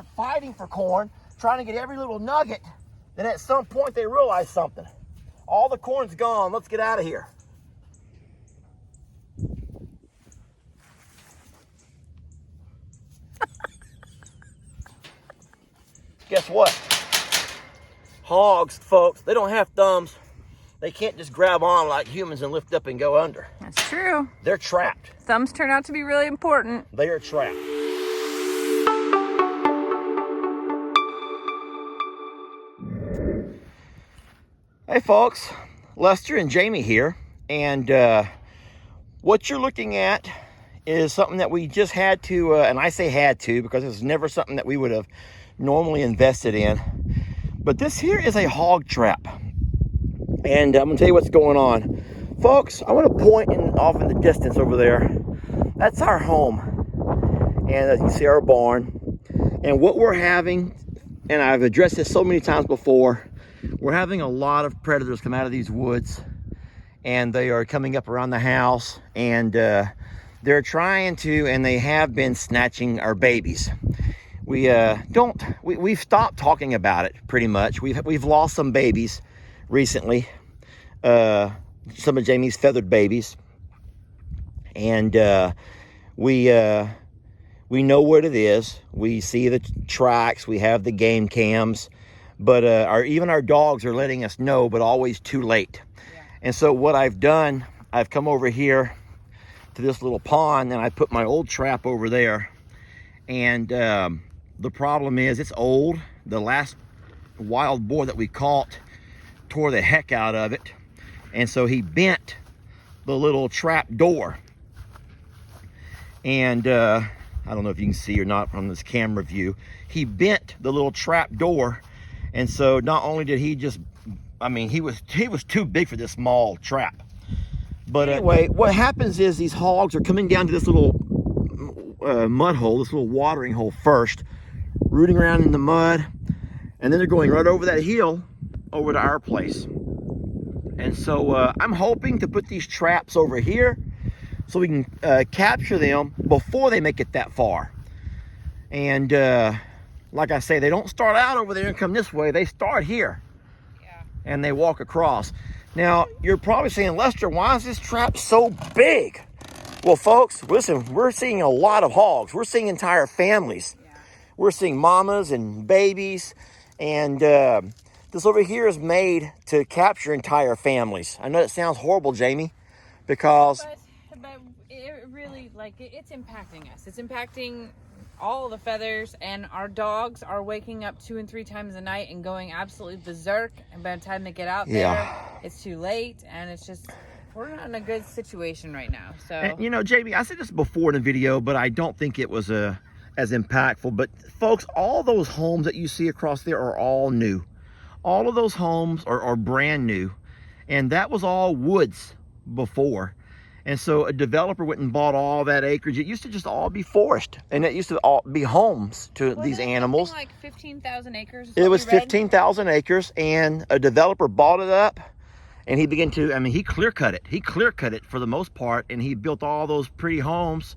fighting for corn, trying to get every little nugget. Then at some point they realize something. All the corn's gone. Let's get out of here. Guess what? Hogs, folks, they don't have thumbs. They can't just grab on like humans and lift up and go under. That's true. They're trapped. Thumbs turn out to be really important. They are trapped. Hey folks, Lester and Jamie here, and what you're looking at is something that we just had to, and I say had to because it was never something that we would have normally invested in, but this here is a hog trap, and I'm going to tell you what's going on. Folks, I want to point off in the distance over there. That's our home, and as you see, our barn, and what we're having, and I've addressed this so many times before, we're having a lot of predators come out of these woods, and they are coming up around the house, and they're trying to, and they have been snatching our babies. We've stopped talking about it pretty much. We've lost some babies recently, some of Jamie's feathered babies, and we know what it is. We see the tracks, we have the game cams, but even our dogs are letting us know, but always too late. Yeah. And so what I've done, I've come over here to this little pond, and I put my old trap over there. And the problem is it's old. The last wild boar that we caught tore the heck out of it. And so he bent the little trap door. And I don't know if you can see or not from this camera view. He bent the little trap door. And so not only did he just, I mean, he was too big for this small trap. But anyway, what happens is these hogs are coming down to this little mud hole, this little watering hole first, rooting around in the mud, and then they're going right over that hill over to our place. And so I'm hoping to put these traps over here so we can capture them before they make it that far. And like I say, they don't start out over there and come this way. They start here. Yeah. And they walk across. Now, you're probably saying, Lester, why is this trap so big? Well, folks, listen, we're seeing a lot of hogs. We're seeing entire families. Yeah. We're seeing mamas and babies. And this over here is made to capture entire families. I know it sounds horrible, Jamie, because... But it really, like, it's impacting us. It's impacting all the feathers, and our dogs are waking up 2 and 3 times a night and going absolutely berserk, and by the time they get out there, it's too late, and it's just, we're not in a good situation right now. So, and, you know, Jamie, I said this before in the video, but I don't think it was as impactful. But folks, all those homes that you see across there are all new. All of those homes are brand new, and that was all woods before. And so a developer went and bought all that acreage. It used to just all be forest, and it used to all be homes to these animals. Like 15,000 acres. It was 15,000 acres, and a developer bought it up, and he began to, I mean, he clear cut it. He clear cut it for the most part, and he built all those pretty homes.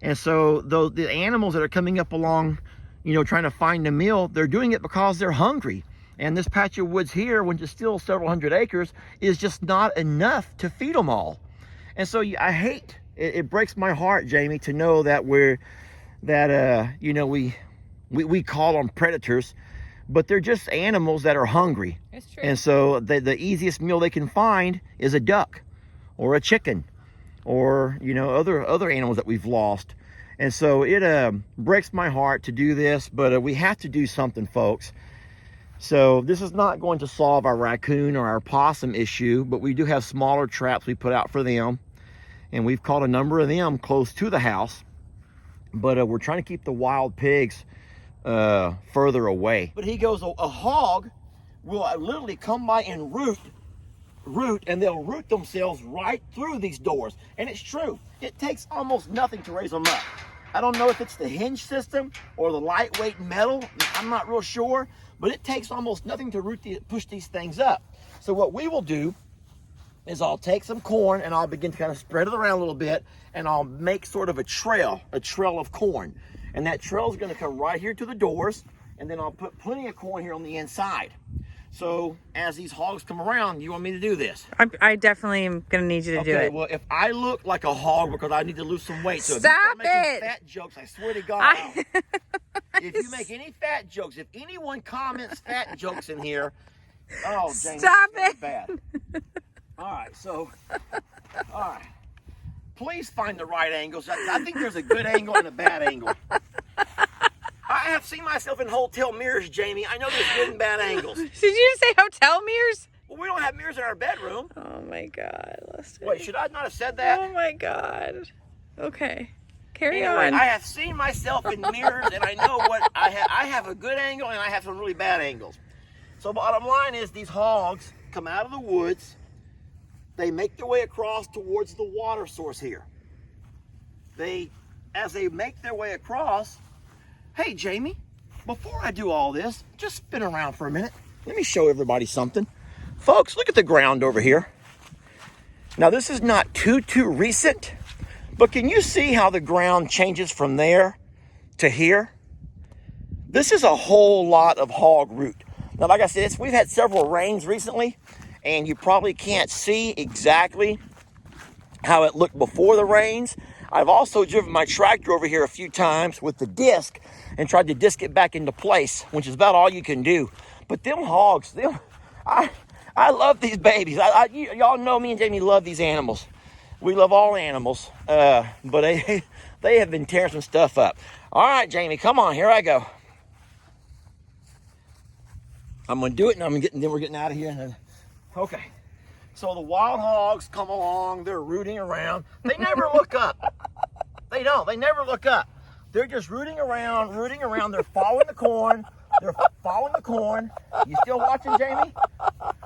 And so the animals that are coming up along, you know, trying to find a meal, they're doing it because they're hungry. And this patch of woods here, when it's still several hundred acres, is just not enough to feed them all. And so I hate, it breaks my heart, Jamie, to know that you know, we call them predators, but they're just animals that are hungry. It's true. And so the easiest meal they can find is a duck or a chicken or, you know, other animals that we've lost. And so it breaks my heart to do this, but we have to do something, folks. So this is not going to solve our raccoon or our possum issue, but we do have smaller traps we put out for them. And we've caught a number of them close to the house. But we're trying to keep the wild pigs further away. But he goes, a hog will literally come by and root, and they'll root themselves right through these doors. And it's true. It takes almost nothing to raise them up. I don't know if it's the hinge system or the lightweight metal. I'm not real sure. But it takes almost nothing to push these things up. So what we will do is I'll take some corn and I'll begin to kind of spread it around a little bit, and I'll make sort of a trail of corn. And that trail is going to come right here to the doors, and then I'll put plenty of corn here on the inside. So as these hogs come around, you want me to do this? I definitely am going to need you to do it. Well, if I look like a hog because I need to lose some weight, so Stop if you start making it! fat jokes, I swear to God, if you make any fat jokes, if anyone comments fat jokes in here, oh, dang, Stop it's it! bad. All right, so, all right. Please find the right angles. I think there's a good angle and a bad angle. I have seen myself in hotel mirrors, Jamie. I know there's good and bad angles. Did you say hotel mirrors? Well, we don't have mirrors in our bedroom. Oh my God, Lester. Wait, should I not have said that? Oh my God. Okay, carry Anyway, on. I have seen myself in mirrors, and I know what I have. I have a good angle, and I have some really bad angles. So bottom line is, these hogs come out of the woods. They make their way across towards the water source here. As they make their way across, hey, Jamie, before I do all this, just spin around for a minute. Let me show everybody something. Folks, look at the ground over here. Now, this is not too recent, but can you see how the ground changes from there to here? This is a whole lot of hog root. Now, like I said, we've had several rains recently, and you probably can't see exactly how it looked before the rains. I've also driven my tractor over here a few times with the disc and tried to disc it back into place, which is about all you can do. But them hogs, I love these babies. Y'all know me and Jamie love these animals. We love all animals, but they have been tearing some stuff up. All right, Jamie, come on, here I go. I'm gonna do it, and then we're getting out of here. Okay. So the wild hogs come along, they're rooting around. They never look up. They don't, they never look up. They're just rooting around. They're following the corn. You still watching, Jamie?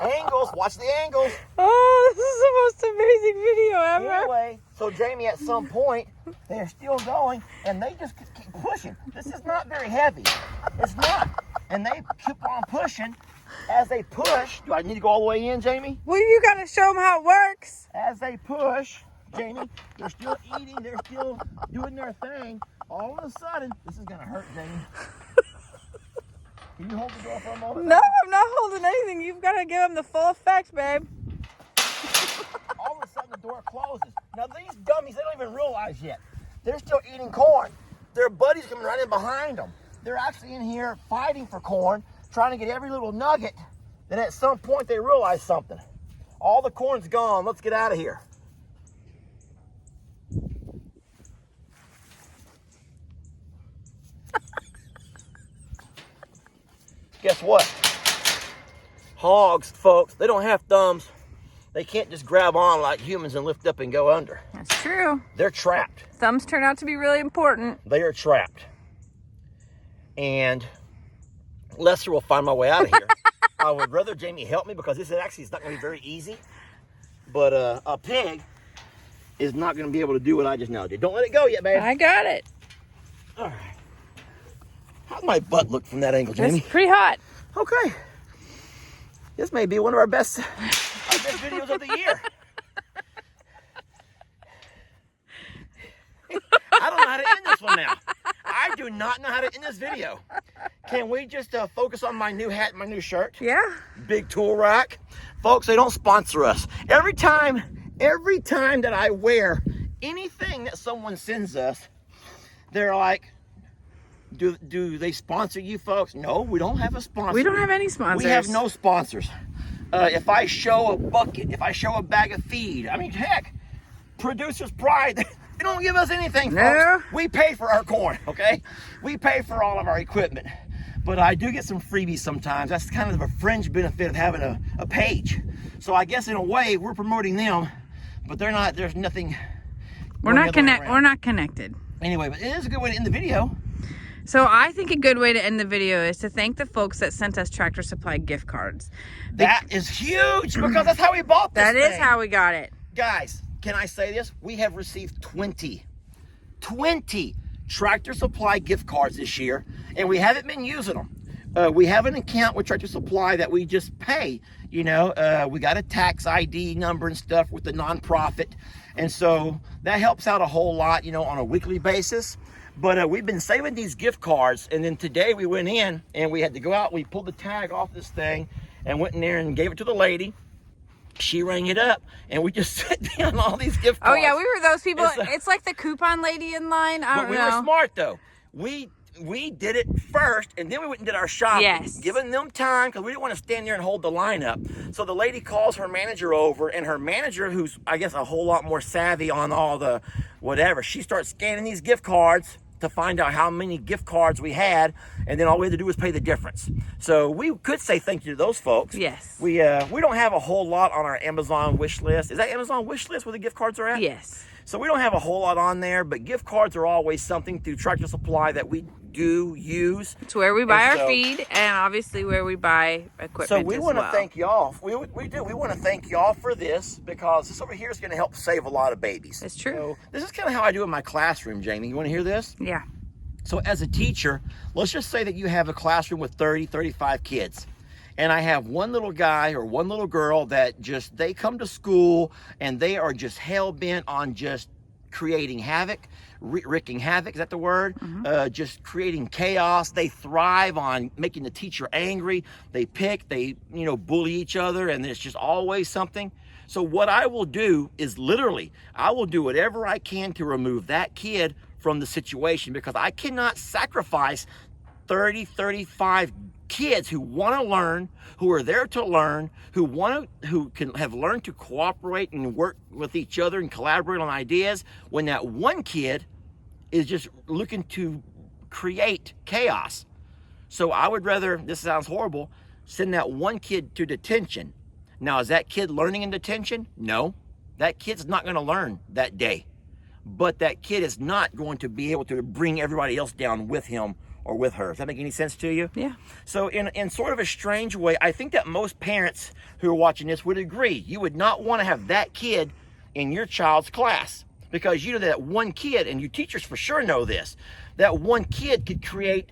Angles, watch the angles. Oh, this is the most amazing video ever. Anyway, so Jamie, at some point, they're still going, and they just keep pushing. This is not very heavy. It's not. And they keep on pushing. As they push, do I need to go all the way in, Jamie? Well, you gotta show them how it works. As they push, Jamie, they're still eating, they're still doing their thing. All of a sudden, this is gonna hurt, Jamie. Can you hold the door for a moment? No, I'm not holding anything. You've gotta give them the full effect, babe. All of a sudden, the door closes. Now, these dummies, they don't even realize yet. They're still eating corn. Their buddies coming right in behind them. They're actually in here fighting for corn, trying to get every little nugget. Then at some point, they realize something. All the corn's gone. Let's get out of here. Guess what? Hogs, folks, they don't have thumbs. They can't just grab on like humans and lift up and go under. That's true. They're trapped. Thumbs turn out to be really important. They are trapped. And Lester will find my way out of here. I would rather Jamie help me because this is actually it's not going to be very easy. But a pig is not going to be able to do what I just now did. Don't let it go yet, babe. I got it. All right. How's my butt look from that angle, Jamie? It's pretty hot. Okay. This may be one of our best videos of the year. I don't know how to end this one now. I do not know how to end this video. Can we just focus on my new hat and my new shirt? Yeah. Big tool rack. Folks, they don't sponsor us. Every time that I wear anything that someone sends us, they're like, do they sponsor you folks? No, we don't have a sponsor. We don't have any sponsors. We have no sponsors. If I show a bucket, if I show a bag of feed, I mean, heck, Producer's Pride, they don't give us anything, folks. No. We pay for our corn, okay? We pay for all of our equipment. But I do get some freebies sometimes. That's kind of a fringe benefit of having a page. So I guess in a way, we're promoting them, but they're not, there's nothing. We're not connected. Anyway, but it is a good way to end the video. So I think a good way to end the video is to thank the folks that sent us Tractor Supply gift cards. That is huge because that's how we bought this That is thing. how we got it. Guys, can I say this? We have received 20 Tractor Supply gift cards this year, and we haven't been using them. We have an account with Tractor Supply that we just pay. You know, we got a tax ID number and stuff with the nonprofit, and so that helps out a whole lot, you know, on a weekly basis. But we've been saving these gift cards, and then today we went in and we had to go out. We pulled the tag off this thing and went in there and gave it to the lady. She rang it up, and we just set down all these gift cards. Oh yeah, we were those people. So, it's like the coupon lady in line. I don't know. We were smart though. We did it first, and then we went and did our shopping. Yes. Giving them time, because we didn't want to stand there and hold the line up. So the lady calls her manager over, and her manager, who's, I guess, a whole lot more savvy on all the whatever, she starts scanning these gift cards to find out how many gift cards we had, and then all we had to do was pay the difference. So we could say thank you to those folks. Yes. We don't have a whole lot on our Amazon wish list. Is that Amazon wish list where the gift cards are at? Yes. So we don't have a whole lot on there, but gift cards are always something through Tractor Supply that we do use. It's where we buy our feed, and obviously where we buy equipment. So we want to well. thank y'all. We want to thank y'all for this, because this over here is going to help save a lot of babies. It's true. So this is kind of how I do in my classroom, Jamie. You want to hear this? Yeah. So as a teacher, let's just say that you have a classroom with 30, 35 kids. And I have one little guy or one little girl that they come to school and they are just hell-bent on just creating havoc, wreaking havoc, is that the word? Mm-hmm. Just creating chaos. They thrive on making the teacher angry. They bully each other, and there's just always something. So what I will do is literally, I will do whatever I can to remove that kid from the situation, because I cannot sacrifice 30, 35 kids who want to learn, who are there to learn, who can have learned to cooperate and work with each other and collaborate on ideas, when that one kid is just looking to create chaos. So I would rather, this sounds horrible, send that one kid to detention. Now, is that kid learning in detention? No, that kid's not going to learn that day. But that kid is not going to be able to bring everybody else down with him or with her. Does that make any sense to you? Yeah. So in sort of a strange way, I think that most parents who are watching this would agree. You would not want to have that kid in your child's class, because you know that one kid, and you teachers for sure know this, that one kid could create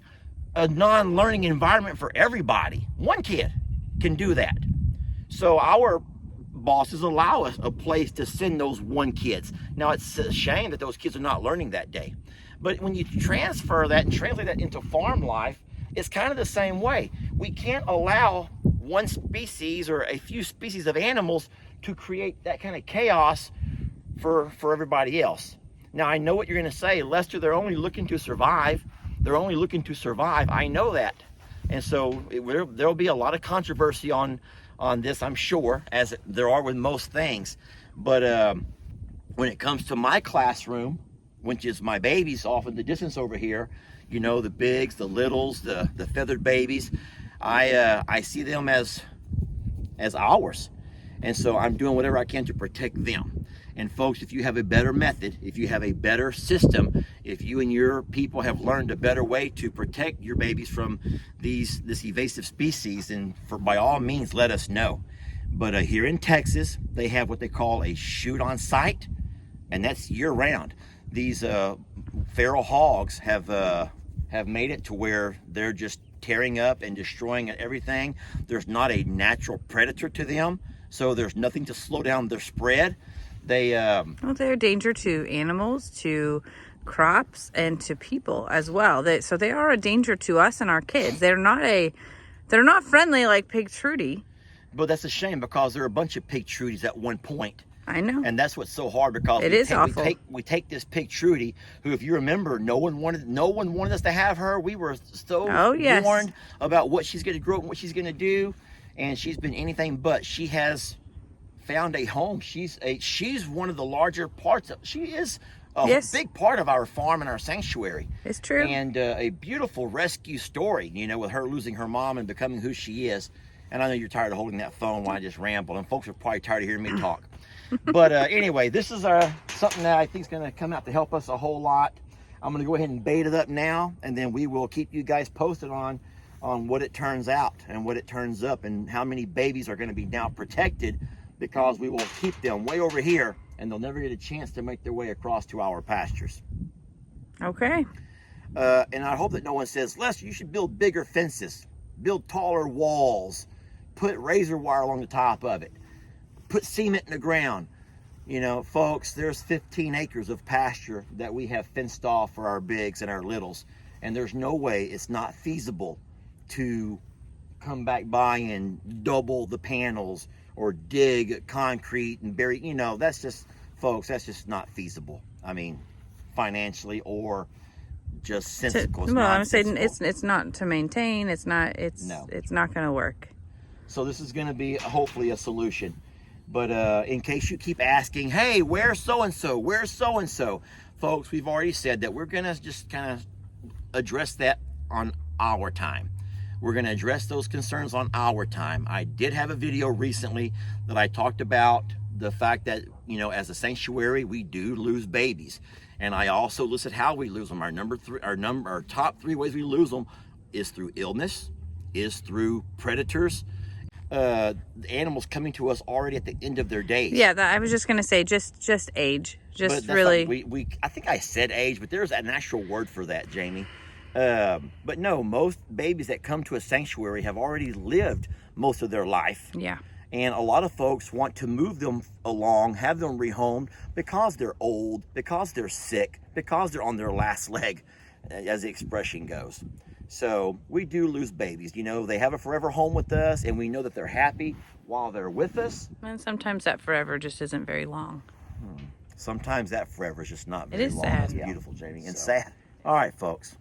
a non-learning environment for everybody. One kid can do that. So our bosses allow us a place to send those one kids. Now, it's a shame that those kids are not learning that day. But when you transfer that and translate that into farm life, it's kind of the same way. We can't allow one species or a few species of animals to create that kind of chaos for everybody else. Now, I know what you're going to say, Lester, they're only looking to survive. They're only looking to survive. I know that. And so there'll be a lot of controversy on this, I'm sure, as there are with most things. But when it comes to my classroom, which is my babies off in the distance over here, you know, the bigs, the littles, the feathered babies, I see them as ours. And so I'm doing whatever I can to protect them. And folks, if you have a better method, if you have a better system, if you and your people have learned a better way to protect your babies from this evasive species, then by all means, let us know. But here in Texas, they have what they call a shoot on sight, and that's year round. These feral hogs have made it to where they're just tearing up and destroying everything. There's not a natural predator to them, so there's nothing to slow down their spread. They're a danger to animals, to crops, and to people as well. So they are a danger to us and our kids. They're not friendly like Pig Trudy. But that's a shame, because there are a bunch of Pig Trudies at one point. I know. And that's what's so hard, because it is awful. We take this Pig Trudy, who, if you remember, no one wanted us to have her. We were so warned about what she's going to grow up and what she's going to do, and she's been anything but. She has found a home. She's one of the larger parts of. She is a big part of our farm and our sanctuary. It's true. And a beautiful rescue story, you know, with her losing her mom and becoming who she is. And I know you're tired of holding that phone while I just ramble, and folks are probably tired of hearing me talk. But anyway, this is something that I think is going to come out to help us a whole lot. I'm going to go ahead and bait it up now, and then we will keep you guys posted on what it turns out and what it turns up, and how many babies are going to be now protected, because we will keep them way over here, and they'll never get a chance to make their way across to our pastures. Okay. And I hope that no one says, Lester, you should build bigger fences, build taller walls, put razor wire along the top of it, put cement in the ground. You know, folks, there's 15 acres of pasture that we have fenced off for our bigs and our littles. And there's no way it's not feasible to come back by and double the panels or dig concrete and bury, you know, that's just, folks, that's just not feasible. I mean, financially or just sensical. Well, I'm saying it's not to maintain. It's not going to work. So this is going to be hopefully a solution. But in case you keep asking, hey, where's so-and-so? Where's so-and-so? Folks, we've already said that we're going to just kind of address that on our time. We're going to address those concerns on our time. I did have a video recently that I talked about the fact that, you know, as a sanctuary, we do lose babies. And I also listed how we lose them. Our top 3 ways we lose them is through illness, is through predators, the animals coming to us already at the end of their days. Yeah, I was just gonna say just age, just really. I think I said age, but there's an actual word for that, Jamie. But no, most babies that come to a sanctuary have already lived most of their life. Yeah. And a lot of folks want to move them along, have them rehomed because they're old, because they're sick, because they're on their last leg, as the expression goes. So we do lose babies. You know, they have a forever home with us, and we know that they're happy while they're with us. And sometimes that forever just isn't very long. Sometimes that forever is just not very long. It is sad. That's beautiful, Jamie, and sad. All right, folks.